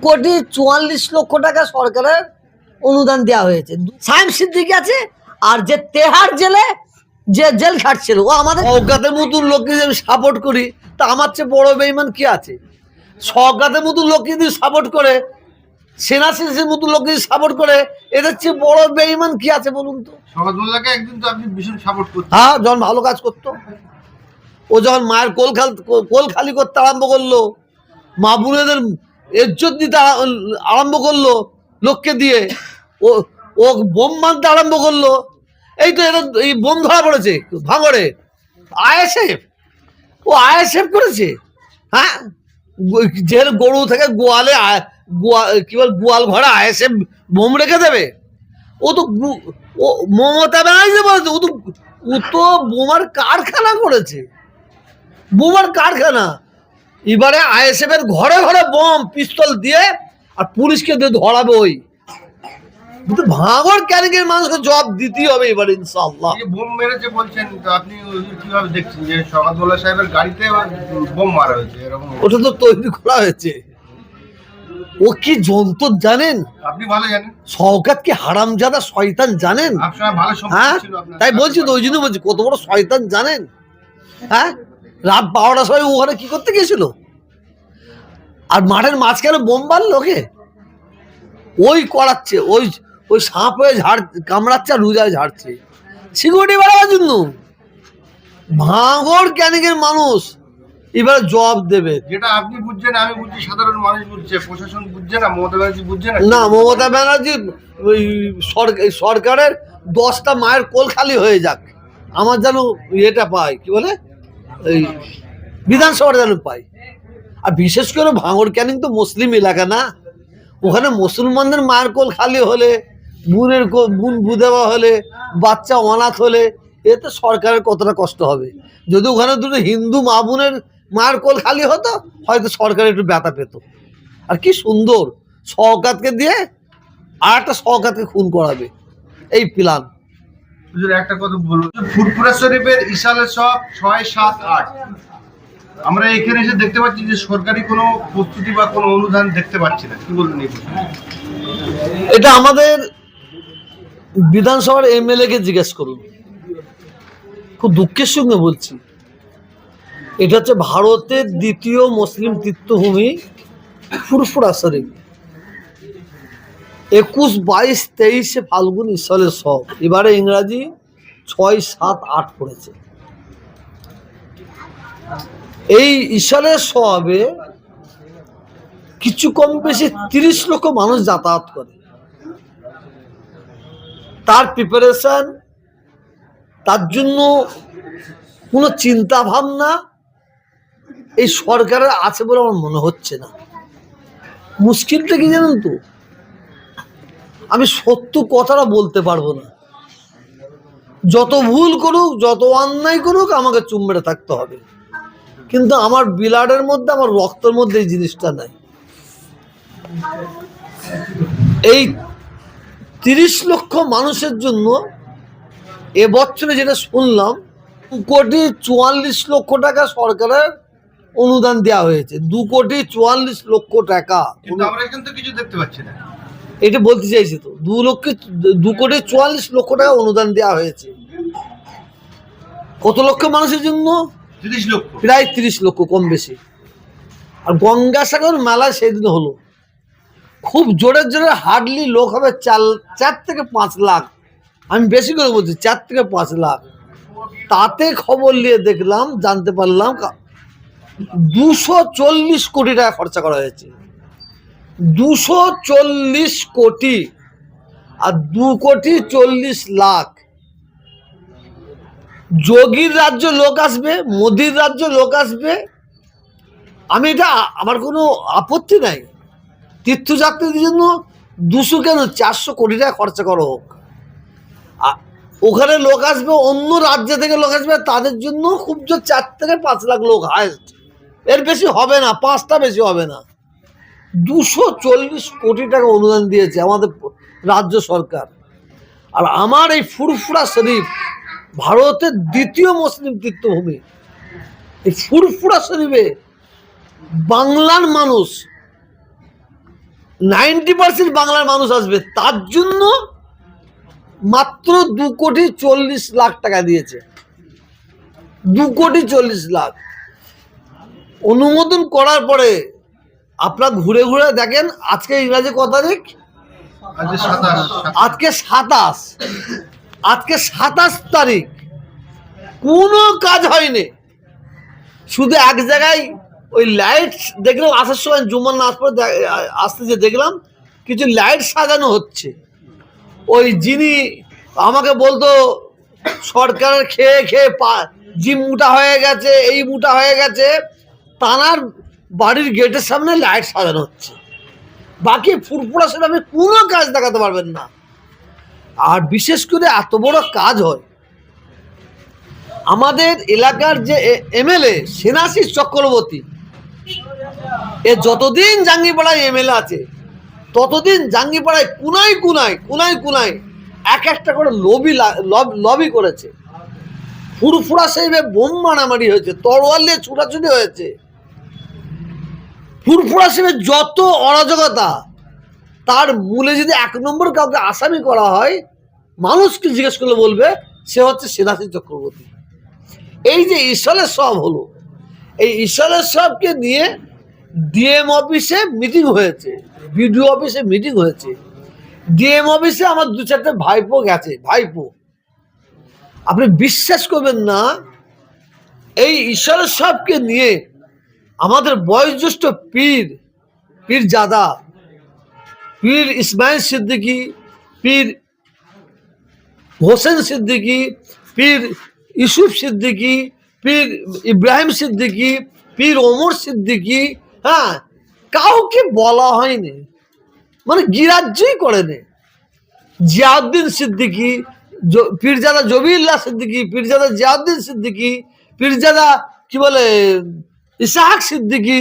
2,44,00,000 টাকা সরকারের অনুদান দেওয়া হয়েছে। সায়েম সিদ্দিকী আছে, আর যে তেহার জেলে যে জেল খাটছিল ও আমাদের সওগাতের মতো লোককে যে আমি সাপোর্ট করি, তা আমার চেয়ে বড় বেঈমান কি আছে? সওগাতের মতো লোককে যদি সাপোর্ট করে, সেনা সিসির মতো লোককে যদি সাপোর্ট করে, এদের চেয়ে বড় বেঈমান কি আছে বলুন তো? সওগাতুল্লাহকে একদিন তো আপনি ভীষণ সাপোর্ট করতেন। হ্যাঁ, যখন ভালো কাজ করতো, ও যখন মায়ের কোল খালি করতে আরম্ভ করলো, মা বোনেদের ইজ্জত দিতে আরম্ভ করলো লোককে দিয়ে, ও ও বোম মারতে আরম্ভ করলো। এই তো এরা এই বোম ধরা পড়েছে ভাঙড়ে, আইএসএফ, ও আইএসএফ করেছে। হ্যাঁ, যে গরু থেকে গোয়ালে কি বল গোয়াল ঘরে আইএসএফ বোম রেখে দেবে? ও তো ও মমতা ব্যানার্জি বলেছে, ও তো বোমার কারখানা করেছে, বোমার কারখানা। এবারে আইএসএফ এর ঘরে ঘরে বোম পিস্তল দিয়ে আর পুলিশকে দিয়ে ধরাবে। ওই ভাঙড় ক্যানিংয়ের মানুষকে জবাব দিতেই হবে এবারে ইনশাআল্লাহ। বোম মেরেছে বলছেন, তো আপনি কিভাবে দেখছেন যে সওগাতুল্লাহ সাহেবের গাড়িতে বোম মারা হয়েছে? এরকম ওটা তো তৈরি করা হয়েছে। ও কি যন্ত্র জানেন? আপনি ভালো জানেন। সওগাত কি হারামজাদা শয়তান জানেন? আপনার ভালো হ্যাঁ, সম্পর্ক ছিল আপনার। তাই বলছি তো, ওই জন্য বলছি কত বড় শয়তান জানেন? হ্যাঁ, রাত 12টার সময় ওখানে কি করতে গেছিল? আর মাঠের মাঝখানে বোম মারলো ওকে, ওই করাচ্ছে, ওই ওই সাপ হয়ে কামড়াচ্ছে আর রোজায় ঝাড়ছে সিকিউরিটি বাড়াবার জন্য। ভাঙড় ক্যানিংয়ের মানুষ এবার জবাব দেবে। যেটা আপনি বুঝছেন, আমি বুঝছি, সাধারণ মানুষ বুঝছে, প্রশাসন বুঝছে না, মমতা ব্যানার্জি বুঝছে না। না, মমতা ব্যানার্জি ওই সরকারের 10টা মায়ের কোল খালি হয়ে যাক, আমার যেন এটা পাই, কি বলে, এই বিধানসভার যেন পাই। আর বিশেষ করে ভাঙড় ক্যানিং তো মুসলিম এলাকা না, ওখানে মুসলমানদের মায়ের কোল খালি হলে, বোন বুধেবা হলে, বাচ্চা অনাথ হলে, এতে সরকারের কতটা কষ্ট হবে। যদি ওখানে দুটো হিন্দু মা বোনের মায়ের কোল খালি হতো, হয়তো সরকার একটু ব্যথা পেত। আর কি সুন্দর সওগাতকে দিয়ে আর একটা সওগাতকে খুন করাবে, এই প্ল্যান। একটা কথা বলবো, ফুরফুরা শরীফের ইশালে সব 6, 7, 8 আমরা এখানে এসে দেখতে পাচ্ছি যে সরকারি কোনো প্রস্তুতি বা কোনো অনুদান দেখতে পাচ্ছি না। কি বলবেন এই বিষয়ে? এটা আমাদের বিধানসভার এমএলএ কে জিজ্ঞেস করুন। খুব দুঃখের সঙ্গে বলছি, এটা হচ্ছে ভারতের দ্বিতীয় মুসলিম তীর্থভূমি ফুরফুরা শরীফ। 21, 22, 23 ফাল্গুন ইসলে সব, এবারে ইংরাজি 6, 7, 8 পড়েছে। এই ইসলের সবে কিছু কম বেশি 30 লক্ষ মানুষ যাতায়াত করে। তার প্রিপারেশন, তার জন্য কোনো চিন্তা ভাবনা এই সরকারের আছে বলে আমার মনে হচ্ছে না। মুশকিলটা কি জানেন তো, আমি সত্য কথাটা বলতে পারবো না। যত ভুল করুক, যত অন্যায় করুক, আমাকে চুপ মেরে থাকতে হবে। কিন্তু আমার ব্লাডের মধ্যে, আমার রক্তের মধ্যে এই জিনিসটা নাই। এই 30 লক্ষ মানুষের জন্য এবছরে যেটা শুনলাম, 2,44,00,000 টাকা সরকারের অনুদান দেওয়া হয়েছে। 2,44,00,000 টাকা। কিন্তু আমরা এখান থেকে কিছু দেখতে পাচ্ছি না। এটা বলতে চাইছি তো, 2,44,00,000 টাকা অনুদান দেওয়া হয়েছে। কত লক্ষ মানুষের জন্য? 30 লক্ষ, প্রায় 30 লক্ষ কম বেশি। আর গঙ্গাসাগর মেলা সেদিন হলো, খুব জোরে জোরে হার্ডলি লোক হবে 4 থেকে 5 লাখ। আমি বেশি করে বলছি, 4 থেকে 5 লাখ। তাতে খবর নিয়ে দেখলাম, জানতে পারলাম 240 কোটি টাকা খরচা করা হয়েছে। 240 কোটি আর 2,40,00,000। যোগীর রাজ্য লোক আসবে, মোদির রাজ্য লোক আসবে, আমি এটা, আমার কোনো আপত্তি নাই। তীর্থযাত্রীদের জন্য 200 কেন 400 কোটি টাকা খরচা করা হোক। ওখানে লোক আসবে, অন্য রাজ্য থেকে লোক আসবে, তাদের জন্য খুব জোর 4 থেকে 5 লাখ লোক হায়েস্ট, এর বেশি হবে না, 5টা বেশি হবে না। 240 কোটি টাকা অনুদান দিয়েছে আমাদের রাজ্য সরকার। আর আমার এই ফুরফুরা শরীফ ভারতের দ্বিতীয় মুসলিম তীর্থভূমি। এই ফুরফুরা শরীফে বাংলার মানুষ 90% বাংলার মানুষ আসবে, তার জন্য মাত্র 2,40,00,000 টাকা দিয়েছে। 2,40,00,000 অনুমোদন করার পরে আপনার ঘুরে ঘুরে দেখেন, আজকে ইংরাজি কত তারিখ? আজকে 27। আজকে 27 তারিখ, কোনো কাজ হয়নি। শুধু এক জায়গায় ওই লাইট দেখলাম আসার সময়, জুমার নামাজ পড়ে আসতে যে দেখলাম কিছু লাইট সাজানো হচ্ছে। ওই যিনি আমাকে বলতো সরকারের খেয়ে খেয়ে জিম মোটা হয়ে গেছে, এই মোটা হয়ে গেছে, তানার বাড়ির গেটের সামনে লাইট সাজানো হচ্ছে। বাকি ফুরফুরা সেটা আপনি কোনো কাজ দেখাতে পারবেন না। আর বিশেষ করে এত বড় কাজ হয়, আমাদের এলাকার যে এমএলএ সেনাশিস চক্রবর্তী, এ যতদিন জাঙ্গিপাড়ায় এমএলএ আছে ততদিন জাঙ্গিপাড়ায় কুনায় এক একটা করে লবি করেছে। ফুরফুরা সাহেবে বোম মারামারি হয়েছে, তরোয়াল দিয়ে ছুটাছুটি হয়েছে। ফুরফুরা সাহেবের যত অরাজকতা, তার মূলে যদি 1 নম্বর কাউকে আসামি করা হয়, মানুষকে জিজ্ঞেস করলে বলবে সে হচ্ছে সেনাশিস চক্রবর্তী। এই যে ইসলের সব হলো, এই ইসলের সবকে নিয়ে ডিএম অফিসে মিটিং হয়েছে, বিডিও অফিসে মিটিং হয়েছে। ডিএম অফিসে আমার 2-4টে ভাইপো গেছে। ভাইপো, আপনি বিশ্বাস করবেন না, এই ইসলের সবকে নিয়ে আমাদের বয়োজ্যেষ্ঠ পীরজাদা, পীর ইসমাইল সিদ্দিকী, পীর হোসেন সিদ্দিকী, পীর ইউসুফ সিদ্দিকী, পীর ইব্রাহিম সিদ্দিকী, পীর ওমর সিদ্দিকী, হ্যাঁ, কাউকে বলা হয়নি, মানে গিরাজ্যই করেনি। জিয়াউদ্দিন সিদ্দিকী, পীরজাদা জবিউল্লাহ সিদ্দিকী, পীরজাদা জিয়াউদ্দিন সিদ্দিকী, পীরজাদা কি বলে ইসহাক সিদ্দিকী,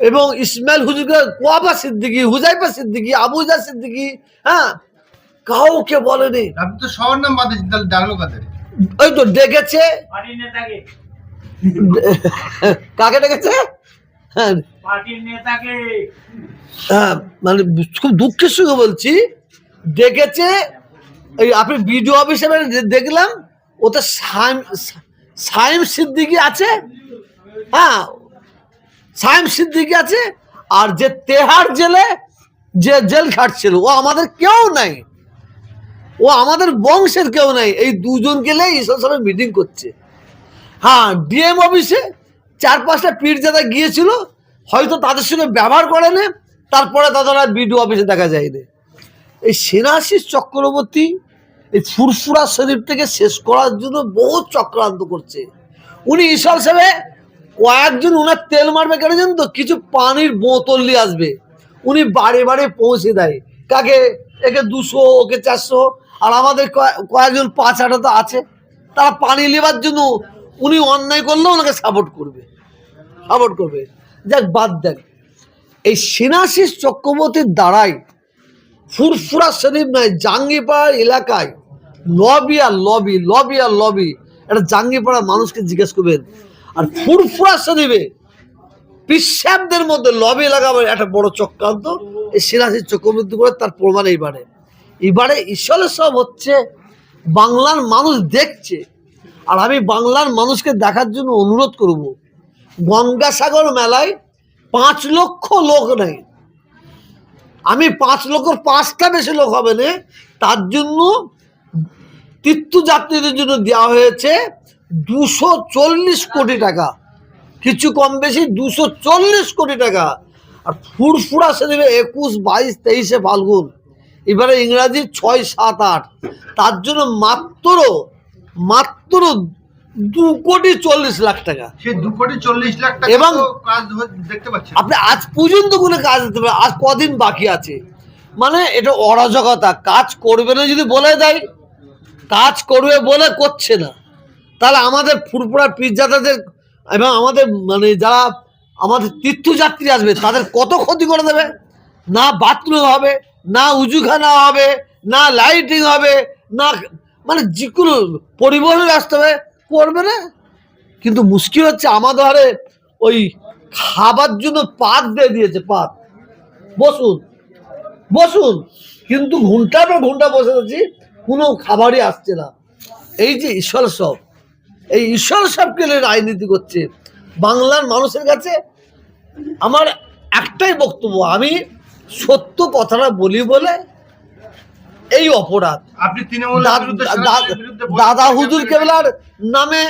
এবং ইসমাইল হুজুর কোয়াবা সিদ্দিকী, হুজাইফা সিদ্দিকী, আবুজা সিদ্দিকী, হ্যাঁ, কাউকে বলেনি। আপনি তো সবার নাম বাদ দিয়েছেন, তাহলে ডাকলো কাদের? ওই তো ডেকেছে। কাকে ডেকেছে? হ্যাঁ, মানে খুব দুঃখের সঙ্গে বলছি, ডেকেছে। এই আপনি বিডিও অফিসে দেখলাম, ওতে সাইম সিদ্দিকী আছে, হ্যাঁ, সাইম সিদ্দিকী আছে। আর যে তেহার জেলে যে জেল খাটছিল, ও আমাদের কেউ নাই, ও আমাদের বংশের কেউ নাই। এই দুজন গেলে ইসলাম সাহেব মিটিং করছে। হ্যাঁ, ডিএম অফিসে 4-5টা পীরজাদা গিয়েছিল, হয়তো তাদের সঙ্গে ব্যবহার করে না, তারপরে তাদের আর বিডিও অফিসে দেখা যায়নি। এই সেনাশিস চক্রবর্তী এই ফুরফুরা শরীফ থেকে শেষ করার জন্য বহু চক্রান্ত করছে। উনি ইসল সাহেবে কয়েকজন ওনার তেল মারবে কেন জানেন তো? কিছু পানির বোতল নিয়ে আসবে, উনি বাড়ি বাড়ি পৌঁছে দেয়। কাকে? একে 200, ওকে 400, আর আমাদের কয়েকজন 5-8 তো আছে, তারা পানি নেবার জন্য উনি অন্যায় করলেও ওনাকে সাপোর্ট করবে। যাক, বাদ দেন। এই সেনাশিস চক্রবর্তীর দ্বারাই ফুরফুরা শরীফ নয়, জাঙ্গিপাড়া এলাকায় লবি আর লবি। এটা জাঙ্গিপাড়ার মানুষকে জিজ্ঞেস করবেন। আর ফুরফুরা শরীফে পিসাবদের মধ্যে লবি লাগাবার একটা বড় চক্রান্ত এই সেনাশিস চক্রবর্তী করে, তার প্রমাণ এবারে ইসলে সব হচ্ছে। বাংলার মানুষ দেখছে, আর আমি বাংলার মানুষকে দেখার জন্য অনুরোধ করব। গঙ্গাসাগর মেলায় 5 লক্ষ লোক নেই, আমি 5 লক্ষর 5টা বেশি লোক হবে না, তার জন্য তীর্থযাত্রীদের জন্য দেওয়া হয়েছে 240 কোটি টাকা, কিছু কম বেশি 240 কোটি টাকা। আর ফুরফুরা শরীফে 21, 22, 23 ফাল্গুন, এবারে ইংরাজি 6, 7, 8, তার জন্য মাত্র 2,40,00,000 টাকা। সেই 2,40,00,000 টাকা এবং কাজ দেখতে পাচ্ছেন আপনি আজ পর্যন্ত কোনো কাজ দিতে পারেন, আজ কদিন বাকি আছে। মানে এটা অরাজকতা। কাজ করবে না যদি বলে দেয়, কাজ করবে বলে করছে না, তাহলে আমাদের ফুরফুরা পীরজাদাদের এবং আমাদের মানে যারা আমাদের তীর্থযাত্রী আসবে তাদের কত ক্ষতি করে দেবে। না বাথরুম হবে, না উজুখানা হবে, না লাইটিং হবে, না মানে যে কোনো পরিবহনের ব্যবস্থা হবে, করবে না। কিন্তু মুশকিল হচ্ছে আমাদের হারে ওই খাবার জন্য পাত দিয়ে দিয়েছে, পাত বসুন, বসুন, কিন্তু ঘন্টার পর ঘন্টা বসে আছি, কোনো খাবারই আসছে না। এই যে ঈশ্বর সব, এই ঈশ্বর সবকে নিয়ে রাজনীতি করছে বাংলার মানুষের কাছে। আমার একটাই বক্তব্য, আমি সত্য কথাটা বলি বলে এই অপরাধ। আপনি তৃণমূলের বিরুদ্ধে সরাসরি বিরুদ্ধে বলছেন। দাদা হুজুর কেবলার নামে,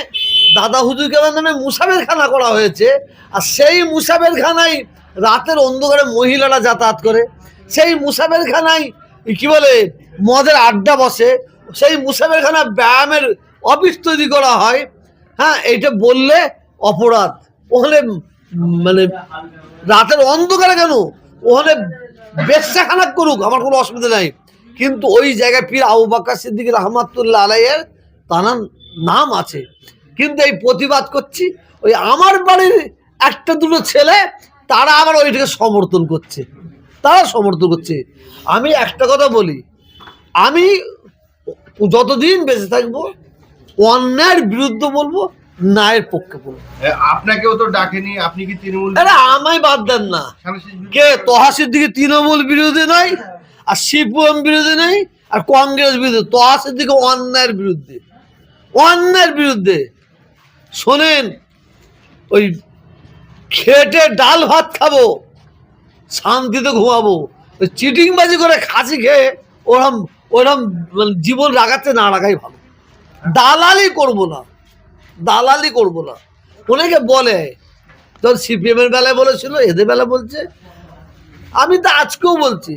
দাদা হুজুর কেবলার নামে মুসাবের খানা করা হয়েছে, আর সেই মুসাবের খানায় রাতের অন্ধকারে মহিলারা যাতায়াত করে, সেই মুসাবের খানায় কি বলে মদের আড্ডা বসে, সেই মুসাবের খানা ব্যায়ামের অফিস তৈরি করা হয়। হ্যাঁ, এইটা বললে অপরাধ। ওখানে মানে রাতের অন্ধকারে কেন, ওখানে বেশ্যাখানা করুক, আমার কোনো অসুবিধা নাই, কিন্তু ওই জায়গায় পীর আবু বকর সিদ্দিক রহমাতুল্লাহ আলাইহির তার নাম আছে। কিন্তু এই প্রতিবাদ করছি, ওই আমার বাড়ির একটা দুটো ছেলে তারা আবার ওইটাকে সমর্থন করছে, তারা সমর্থন করছে। আমি একটা কথা বলি, আমি যতদিন বেঁচে থাকবো অন্যায়ের বিরুদ্ধে বলবো, ন্যায়ের পক্ষে বলবো। আপনাকেও তো ডাকেনি, আপনি কি তৃণমূল আরে আমায় বাদ দেন না, কে তহাসির দিকে তৃণমূল বিরোধী নয়, আর সিপিএম বিরোধী নেই, আর কংগ্রেস বিরোধী, তহাসির দিকে অন্যায়ের বিরুদ্ধে, অন্যায়ের বিরুদ্ধে। শোনেন, ওই খেটে ডাল ভাত খাবো, শান্তিতে ঘুমাবো, ওই চিটিংবাজি করে খাসি খেয়ে ওরম ওরম জীবন রাখাতে না রাখাই ভালো। দালালি করব না, দালালি করব না। অনেকে বলে, যখন সিপিএম এর বেলায় বলেছিল, এদের বেলা বলছে, আমি তো আজকেও বলছি,